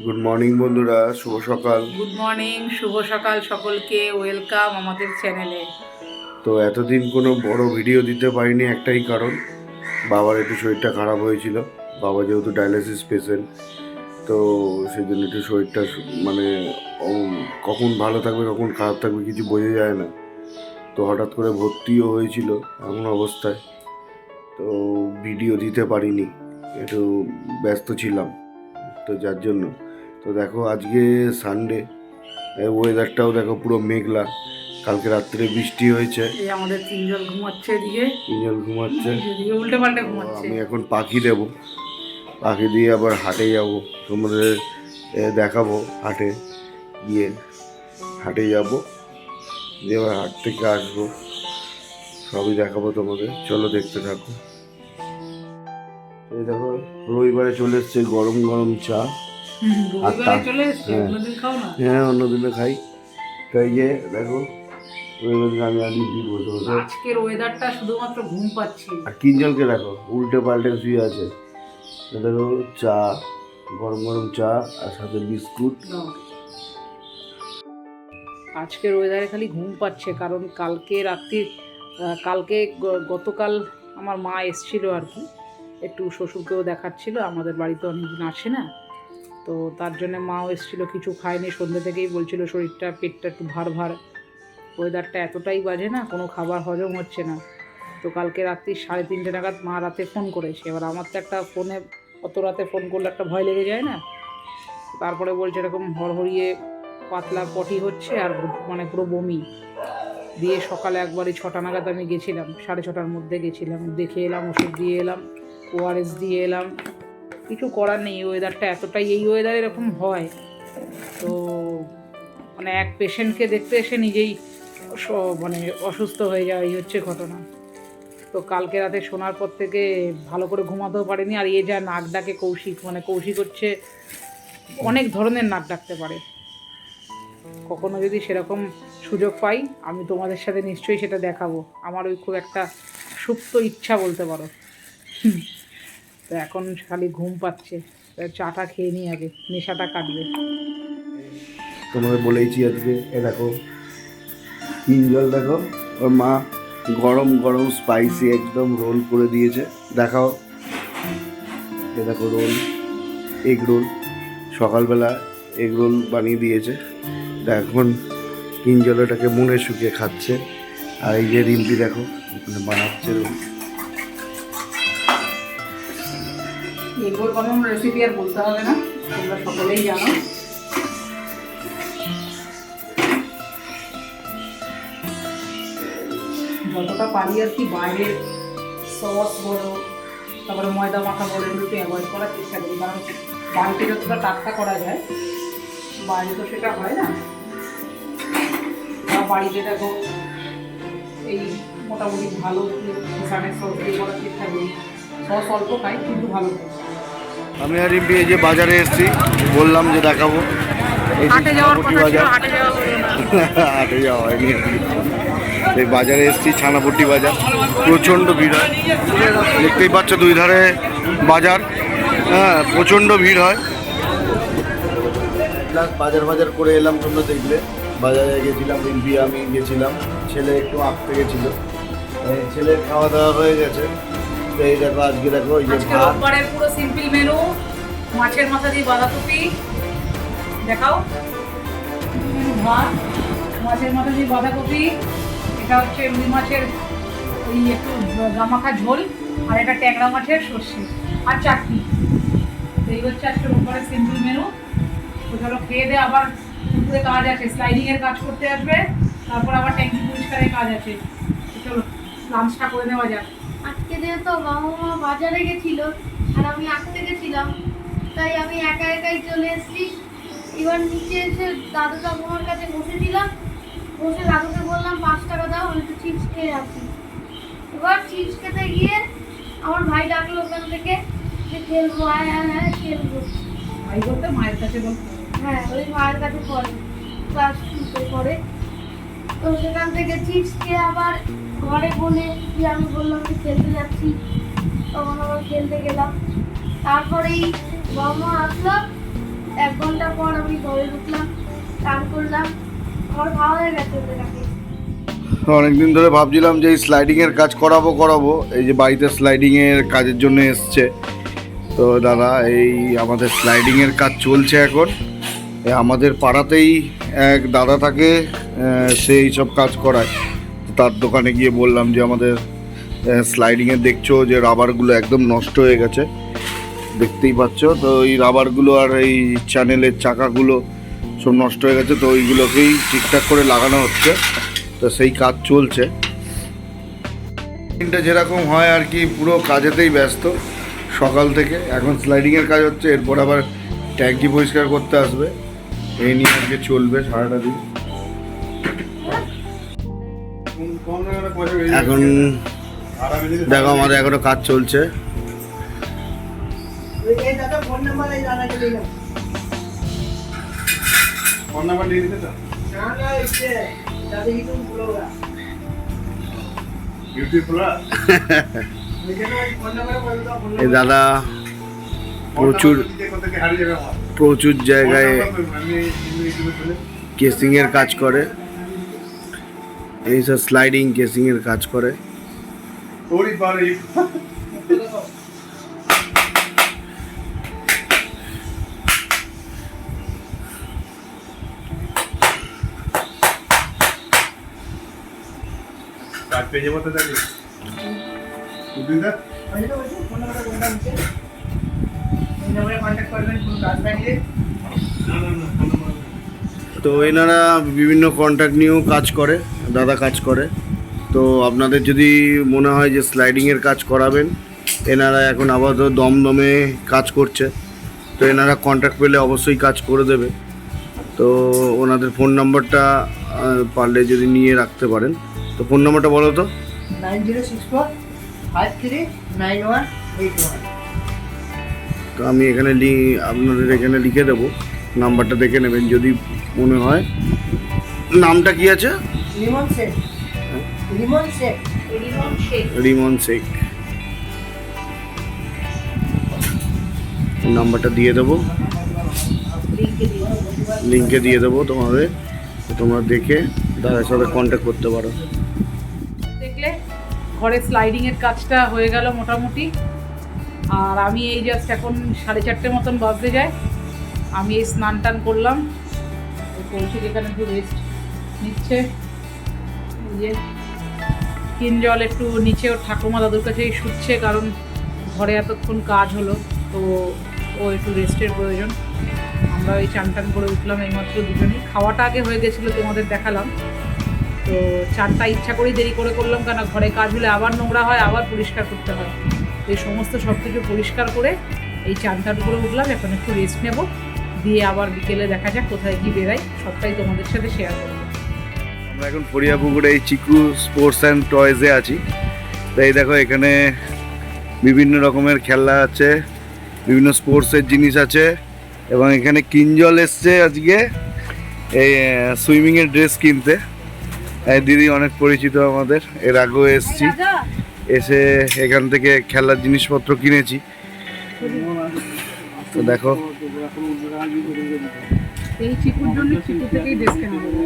Good morning বন্ধুরা, শুভ সকাল। Good morning, শুভ সকাল সকলকে, ওয়েলকাম আমাদের চ্যানেলে। তো এতদিন কোনো বড় ভিডিও দিতে পারিনি, একটাই কারণ, বাবার একটু শরীরটা খারাপ হয়েছিল। বাবা যেহেতু ডায়ালিসিস পেশেন্ট, তো সেই জন্য একটু শরীরটা মানে কখন ভালো থাকবে কখন খারাপ থাকবে কিছু বোঝা যায় না। তো হঠাৎ করে ভর্তিও হয়েছিল এমন অবস্থায়, তো ভিডিও দিতে পারিনি, একটু ব্যস্ত ছিলাম, তো যার জন্য। তো দেখো আজকে সানডে, ওয়েদারটাও দেখো পুরো মেঘলা। কালকে রাত্রে বৃষ্টি হয়েছে। এই আমাদের তিনজন ঘুমাচ্ছে, এদিকে তিনজন ঘুমাচ্ছে, এদিকে উল্টে পাল্টে ঘুমাচ্ছে। আমি এখন পাখি দেব, পাখি দিয়ে আবার হাটে যাব, তোমাদের দেখাবো। হাটে গিয়ে হাটে যাব, দিয়ে আবার হাট থেকে আসবো, সবই দেখাবো তোমাদের, চলো দেখতে থাকো। এই দেখো রবিবারে চলে এসছে গরম গরম চা। রবিবারে চলে এসছে, অন্যদিন খাও না? হ্যাঁ, অন্যদিনে খাই। তাই যে দেখো রবিবার আমি আজ বসে বসে আজকের ওয়েদারটা শুধুমাত্র ঘুম পাচ্ছি। আর তিনজনকে দেখো উল্টে পাল্টে শুয়ে আছে। দেখো চা, গরম গরম চা আর সাথে বিস্কুট। আজকের ওয়েদারে খালি ঘুম পাচ্ছে, কারণ কালকে গতকাল আমার মা এসছিল আর কি, একটু শ্বশুরকেও দেখাচ্ছিল, আমাদের বাড়িতে অনেকদিন আসে না, তো তার জন্য মাও এসেছিল, কিছু খায়নি, সন্ধ্যে থেকেই বলছিল শরীরটা, পেটটা একটু ভার ভার, ওয়েদারটা এতটাই বাজে না, কোনো খাবার হজম হচ্ছে না। তো কালকে রাত্রি 3:30 নাগাদ মা রাতে ফোন করেছে। এবার আমার তো একটা ফোনে অত রাতে ফোন করলে একটা ভয় লেগে যায় না। তারপরে বলছে এরকম হড়হড়িয়ে পাতলা পটি হচ্ছে আর মানে পুরো বমি। দিয়ে সকালে একবারই 6টা নাগাদ আমি গেছিলাম, 6:30টার মধ্যে গেছিলাম, দেখে এলাম, ওষুধ দিয়ে এলাম, ওআরএস দিয়ে এলাম। কিছু করার নেই, ওয়েদারটা এতটাই, এই ওয়েদার এরকম হয়। তো মানে এক পেশেন্টকে দেখতে এসে নিজেই মানে অসুস্থ হয়ে যাওয়া, এই হচ্ছে ঘটনা। তো কালকে রাতে শোনার পর থেকে ভালো করে ঘুমাতেও পারিনি। আর এ যা নাক ডাকে কৌশিক, মানে কৌশিক হচ্ছে অনেক ধরনের নাক ডাকতে পারে। কখনো যদি সেরকম সুযোগ পাই আমি তোমাদের সাথে নিশ্চয়ই সেটা দেখাবো। আমার ওই খুব একটা সুপ্ত ইচ্ছা বলতে পারো। তো এখন খালি ঘুম পাচ্ছে, চাটা খেয়ে নিই আগে, নেশাটা কাটবে। তোমাদের বলেইছি আজকে, এ দেখো জল দেখো, ওর মা গরম গরম স্পাইসি একদম রোল করে দিয়েছে, দেখাও। এ দেখো রোল, এগ রোল, সকালবেলা এগ রোল বানিয়ে দিয়েছে। এখন কিঞ্জল এটাকে মুড়ে শুকিয়ে খাচ্ছে। আর এই যে রিম্পি দেখো ওখানে বানাচ্ছে রোল। এগ রোল বানানোর রেসিপি আর বলতে হবে না, তোমরা সকলেই জানো। যতটা পারি আর কি বাইরের সস বলো, তারপরে ময়দা মাখা বলো, এগুলো একটু অ্যাভয়েড করার চেষ্টা করি, কারণ বাড়িতে যতটা টাটকা করা যায় বাইরে তো সেটা হয় না। বাড়িতে দেখো এই মোটামুটি ভালো কিষানের সস দিয়ে করার চেষ্টা করি, সস অল্প খাই কিন্তু ভালো খাই। আমি আর রিম্পি এই যে বাজারে এসেছি, বললাম যে দেখাবো। হাটে যাওয়ার কথা ছিল, হাটে যাওয়া হাটে যাওয়া হয়নি। এই বাজারে এসেছি, ছানাপট্টি বাজার, প্রচণ্ড ভিড় হয়, দেখতেই পাচ্ছ দুই ধারে বাজার। হ্যাঁ, প্রচণ্ড ভিড় হয়। বাজার করে এলাম, তোমরা দেখলে বাজারে গেছিলাম, রিম্পি আমি গেছিলাম, ছেলে একটু আঁকতে গেছিলো, ছেলের খাওয়া দাওয়া হয়ে গেছে। তো এই দেখো আজকে দেখো এই যে রোববারের পুরো সিম্পল মেনু, মাছের মাথা দিয়ে বাঁধাকপি, দেখাও ভাত, মাছের মাথা দিয়ে বাঁধাকপি, এটা হচ্ছে রুই মাছের ওই একটু গামাখা ঝোল, আর এটা ট্যাংরা মাছের সর্ষে আর চাটনি। এই হচ্ছে আজকে রোববারের সিম্পল মেনু। তো চলো খেয়ে দে, আবার দুপুরে কাজ আছে, স্লাইডিংয়ের কাজ করতে আসবে, তারপর আবার ট্যাঙ্কি পরিষ্কারের কাজ আছে। তো চলো লাঞ্চটা করে নেওয়া যাক। আজকে যেহেতু বাবা মা বাজারে গেছিল আর আমি আঁকতে গেছিলাম, তাই আমি একা একাই চলে এসেছি। এবার নিচে এসে দাদু ঠাকুমার কাছে বসেছিলাম, বসে দাদুকে বললাম 5 টাকা দাও, আমি একটু চিপস খেয়ে আসি। এবার চিপস খেতে গিয়ে আমার ভাই ডাকলো ওখান থেকে যে খেলবো, হ্যাঁ হ্যাঁ হ্যাঁ খেলবো। ভাই বলতে মায়ের কাছে বলতে? হ্যাঁ, ওই মায়ের কাছে পড়ে, ক্লাস 2-তে পড়ে। তো সেখান থেকে চিপস খেয়ে আবার ঘরে বলে যে আমি বললাম যে খেলতে যাচ্ছি, তখন আবার খেলতে গেলাম। তারপরেই বাবা মা আসলো, ঘন্টা পর আমি ঘরে ঢুকলাম, স্নান করলাম, আমার ভালো হয়ে গেছে ওদের কাছে। অনেকদিন ধরে ভাবছিলাম যে এই স্লাইডিংয়ের কাজ করাবো, এই যে বাড়িতে স্লাইডিংয়ের কাজের জন্য এসছে। তো দাদা এই আমাদের স্লাইডিংয়ের কাজ চলছে এখন। আমাদের পাড়াতেই এক দাদা থাকে, সে এইসব কাজ করায়। তার দোকানে গিয়ে বললাম যে আমাদের স্লাইডিংয়ে দেখছো যে রাবারগুলো একদম নষ্ট হয়ে গেছে, দেখতেই পাচ্ছ। তো এই রাবারগুলো আর এই চ্যানেলের চাকাগুলো সব নষ্ট হয়ে গেছে, তো ওইগুলোকেই ঠিকঠাক করে লাগানো হচ্ছে। তো সেই কাজ চলছে। দিনটা যেরকম হয় আর কি, পুরো কাজেতেই ব্যস্ত সকাল থেকে। এখন স্লাইডিংয়ের কাজ হচ্ছে, এরপর আবার ট্যাঙ্কি পরিষ্কার করতে আসবে। এই নিয়ে আজকে চলবে সারাটা দিন। এখন দেখো আমাদের এখনো কাজ চলছে। এই দাদা প্রচুর জায়গায় কেসিংয়ের কাজ করে, এইসব স্লাইডিং কেসিংয়ের কাজ করে। তো এনারা বিভিন্ন কন্ট্যাক্ট নিয়েও কাজ করে, দাদা কাজ করে। তো আপনাদের যদি মনে হয় যে স্লাইডিংয়ের কাজ করাবেন, এনারা এখন আপাতত দমদমে কাজ করছে। তো এনারা কন্ট্যাক্ট পেলে অবশ্যই কাজ করে দেবে। তো ওনাদের ফোন নাম্বারটা পারলে যদি নিয়ে রাখতে পারেন। তো ফোন নাম্বারটা বলো তো। 9064539181। তো আমি এখানে আপনাদের এখানে লিখে দেবো, নাম্বারটা দেখে নেবেন যদি মনে হয়। নামটা কি আছে? রিমন শেখ। রিমন শেখ। রিমন শেখ। নাম্বারটা দিয়ে দেবো, লিঙ্কে দিয়ে দেবো তোমাদের। তোমরা দেখে দাদার সাথে কন্ট্যাক্ট করতে পারো। দেখলে ঘরে স্লাইডিংয়ের কাজটা হয়ে গেল মোটামুটি। আর আমি এই জাস্ট এখন 4:30 মতন বাজতে যায়। আমি এই স্নান টান করলাম, কৌশিক এখানে একটু রেস্ট নিচ্ছে। এই যে কিঞ্জল একটু নিচে ওর ঠাকুমা দাদুর কাছেই শুচ্ছে, কারণ ঘরে এতক্ষণ কাজ হলো, তো ও একটু রেস্টের প্রয়োজন। আমরা ওই চান টান করে উঠলাম এইমাত্র দুজনেই। খাওয়াটা আগে হয়ে গেছিলো, তোমাদের দেখালাম। তো চানটা ইচ্ছা করেই দেরি করে করলাম, কেন ঘরে কাজ হলে আবার নোংরা হয়, আবার পরিষ্কার করতে হয়। এই সমস্ত সব কিছু পরিষ্কার করে এই চান টান করে উঠলাম। এখন একটু রেস্ট নেব, দিয়ে আবার বিকেলে দেখা যাক কোথায় কি বেরাই, সবটাই তোমাদের সাথে শেয়ার করবো। আমরা এখন ফরিয়াপুকুরে এই চিকু স্পোর্টস অ্যান্ড টয়েসে আছি। তাই দেখো এখানে বিভিন্ন রকমের খেলনা আছে, বিভিন্ন স্পোর্টসের জিনিস আছে। এবং এখানে কিঞ্জল এসছে আজকে এই সুইমিংয়ের ড্রেস কিনতে। দিদি অনেক পরিচিত আমাদের, এর আগেও এসছি, এসে এখান থেকে খেলার জিনিসপত্র কিনেছি। তো দেখো এই চিকুর জন্য চিকু থেকেই ড্রেস কেনা হবে।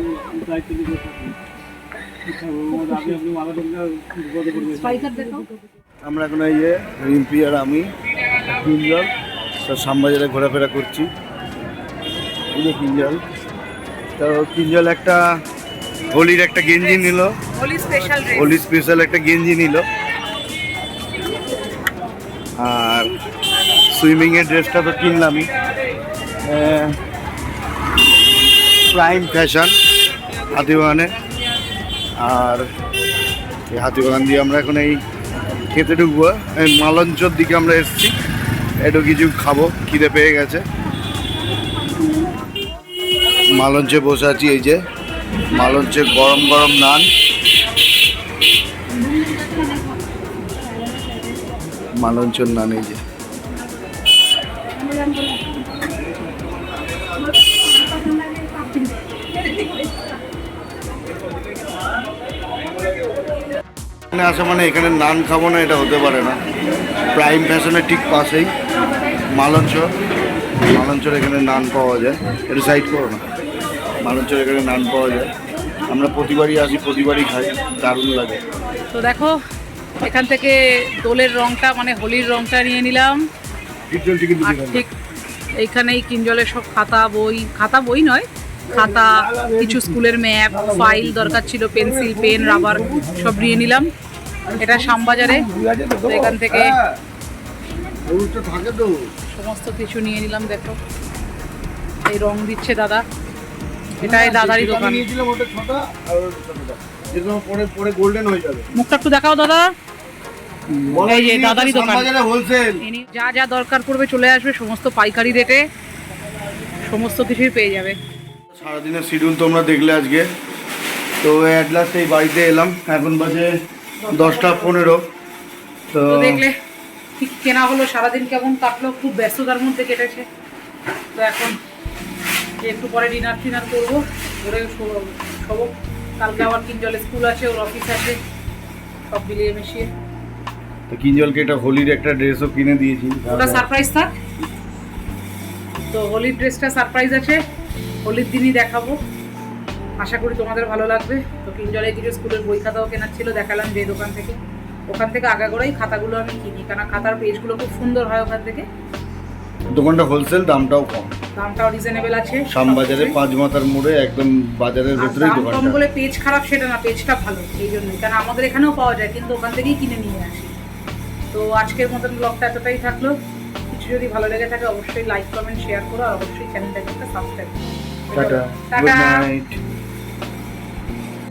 আমরা এখন এই যে রিম্পি আর আমি কিঞ্জল তো শ্যামবাজারে ঘোরাফেরা করছি। এই যে কিঞ্জল, তো কিঞ্জল একটা হোলির একটা গেঞ্জি নিল, হোলি স্পেশাল একটা গেঞ্জি নিল। আর সুইমিংয়ের ড্রেসটা তো কিনলামই, প্রাইম ফ্যাশন হাতিবাগানে। আর এই হাতিবাগান দিয়ে আমরা এখন এই খেতে ঢুকবো। এই মালঞ্চর দিকে আমরা এসেছি, একটু কিছু খাবো, খিদে পেয়ে গেছে। মালঞ্চে বসে আছি, এই যে মালঞ্চে গরম গরম নান, মালঞ্চর নান। এই যে এখানে আসা মানে এখানে নান খাবো না, এটা হতে পারে না। প্রাইম ফ্যাশনের ঠিক পাশেই মালঞ্চ, মালঞ্চর এখানে নান পাওয়া যায়, একটু সাইড করো না। মালঞ্চর এখানে নান পাওয়া যায়, আমরা প্রতিবারই আসি, প্রতিবারই খাই, দারুণ লাগে। তো দেখো এখান থেকে দোলের রংটা মানে হোলির রংটা নিয়ে নিলাম। আর ঠিক এইখানেই কিঞ্জলের সব খাতা বই নয়, খাতা, কিছু স্কুলের ম্যাপ, ফাইল দরকার ছিল, পেন্সিল, পেন, রাবার সব নিয়ে নিলাম। এটা শ্যামবাজারে, তো এখান থেকে সমস্ত কিছু নিয়ে নিলাম। দেখো এই রং দিচ্ছে দাদা, এটাই দাদারই দোকান। গোল্ডেন হয়ে যাবে। মুখটা একটু দেখাও দাদা। এই যে দাদারই দোকান, হোলসেল। যা যা দরকার পড়বে চলে আসবে, সমস্ত পাইকারি রেটে সমস্ত কিছুই পেয়ে যাবে। সারাদিনের শিডিউল তোমরা দেখলে আজকে। তো অ্যাট লাস্ট এই বাড়িতে এলাম, এখন বাজে 10:15। তো তো দেখলে ঠিক কেনা হলো, সারাদিন কেমন কাটলো, খুব ব্যস্ততার মধ্যে কেটেছে। তো এখন একটু পরে ডিনার করবো, করে সব কালকে আবার কিঞ্জলের স্কুল আছে, ওর অফিস আছে, সব মিলিয়ে মিশিয়ে। তো কিঞ্জলকে এটা হোলির একটা ড্রেসও কিনে দিয়েছি, ওটা সারপ্রাইজ থাক। তো হোলির ড্রেসটা সারপ্রাইজ আছে, হোলির দিনই দেখাবো, আশা করি তোমাদের ভালো লাগবে। তো কিঞ্জলের কিছু স্কুলের বই খাতাও কেনার ছিল, দেখালাম যে দোকান থেকে। ওখান থেকে আগাগোড়াই খাতাগুলো আমি কিনি, কারণ খাতার পেজগুলো খুব সুন্দর হয় ওখান থেকে। দোকানটা হোলসেল, দামটাও কম, দামটাও রিজনেবল আছে। শ্যামবাজারে 5 মাথার মোড়ে, একদম বাজারের ভেতরেই দাম কম দোকানটা। বলে পেজ খারাপ সেটা না, পেজটা ভালো এই জন্যই, কারণ আমাদের এখানেও পাওয়া যায়, কিন্তু ওখান থেকেই কিনে নিয়ে আসি। তো আজকের মতন ব্লগটা এতটাই থাকলো। কিছু যদি ভালো লেগে থাকে অবশ্যই লাইক, কমেন্ট, শেয়ার করো, আর অবশ্যই চ্যানেলটাকে একটা সাবস্ক্রাইব করো। Tata, good tata. নাইট।